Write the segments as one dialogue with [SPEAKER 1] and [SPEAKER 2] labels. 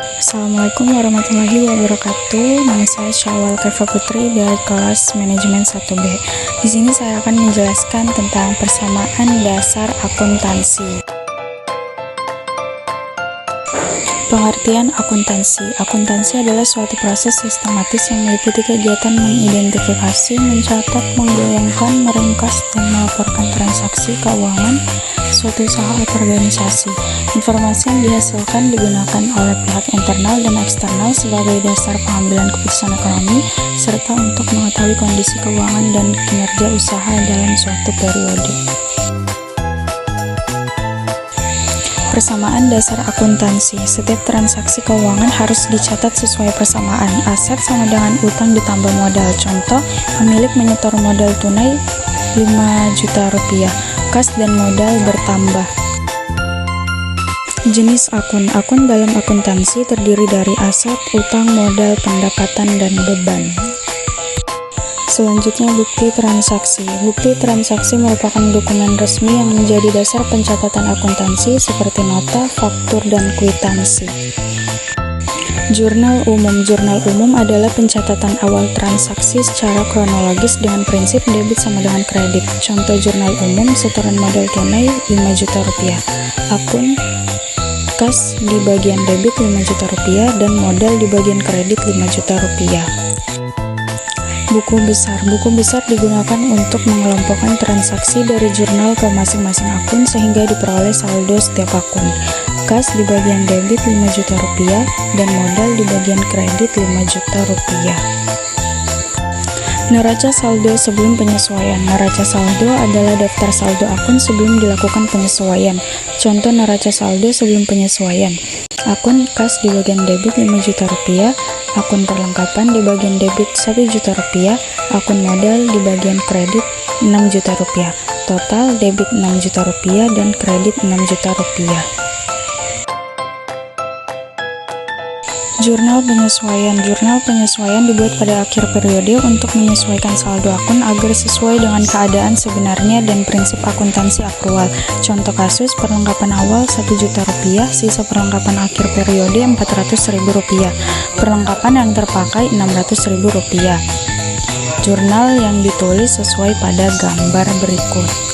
[SPEAKER 1] Assalamualaikum warahmatullahi wabarakatuh. Nama saya Syawal Keva Putri dari kelas Manajemen 1B. Di sini saya akan menjelaskan tentang persamaan dasar akuntansi. Pengertian akuntansi. Akuntansi adalah suatu proses sistematis yang meliputi kegiatan mengidentifikasi, mencatat, menggoyangkan, meringkas, dan melaporkan transaksi keuangan suatu usaha atau organisasi. Informasi yang dihasilkan digunakan oleh pihak internal dan eksternal sebagai dasar pengambilan keputusan ekonomi, serta untuk mengetahui kondisi keuangan dan kinerja usaha dalam suatu periode. Persamaan dasar akuntansi. Setiap transaksi keuangan harus dicatat sesuai persamaan. Aset sama dengan utang ditambah modal. Contoh, pemilik menyetor modal tunai 5 juta rupiah. Kas dan modal bertambah. Jenis akun. Akun dalam akuntansi terdiri dari aset, utang, modal, pendapatan, dan beban. Selanjutnya, bukti transaksi. Bukti transaksi merupakan dokumen resmi yang menjadi dasar pencatatan akuntansi seperti nota, faktur, dan kwitansi. Jurnal umum. Jurnal umum adalah pencatatan awal transaksi secara kronologis dengan prinsip debit sama dengan kredit. Contoh jurnal umum, setoran modal tunai 5 juta rupiah. Akun kas di bagian debit 5 juta rupiah dan modal di bagian kredit 5 juta rupiah. Buku besar. Buku besar digunakan untuk mengelompokkan transaksi dari jurnal ke masing-masing akun sehingga diperoleh saldo setiap akun. Kas di bagian debit 5 juta rupiah dan modal di bagian kredit 5 juta rupiah. Neraca saldo sebelum penyesuaian. Neraca saldo adalah daftar saldo akun sebelum dilakukan penyesuaian. Contoh neraca saldo sebelum penyesuaian. Akun kas di bagian debit 5 juta rupiah, akun perlengkapan di bagian debit 1 juta rupiah, akun modal di bagian kredit 6 juta rupiah. Total debit 6 juta rupiah dan kredit 6 juta rupiah. Jurnal penyesuaian. Jurnal penyesuaian dibuat pada akhir periode untuk menyesuaikan saldo akun agar sesuai dengan keadaan sebenarnya dan prinsip akuntansi akrual. Contoh kasus, perlengkapan awal 1 juta rupiah, sisa perlengkapan akhir periode 400.000 rupiah, perlengkapan yang terpakai 600.000 rupiah. Jurnal yang ditulis sesuai pada gambar berikut.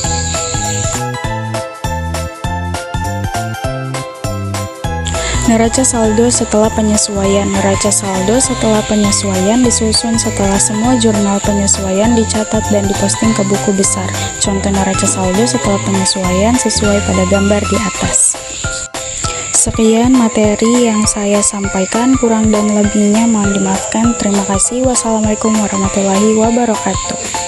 [SPEAKER 1] Neraca saldo setelah penyesuaian. Neraca saldo setelah penyesuaian disusun setelah semua jurnal penyesuaian dicatat dan diposting ke buku besar. Contoh neraca saldo setelah penyesuaian sesuai pada gambar di atas. Sekian materi yang saya sampaikan, kurang dan lebihnya mohon dimaafkan. Terima kasih. Wassalamualaikum warahmatullahi wabarakatuh.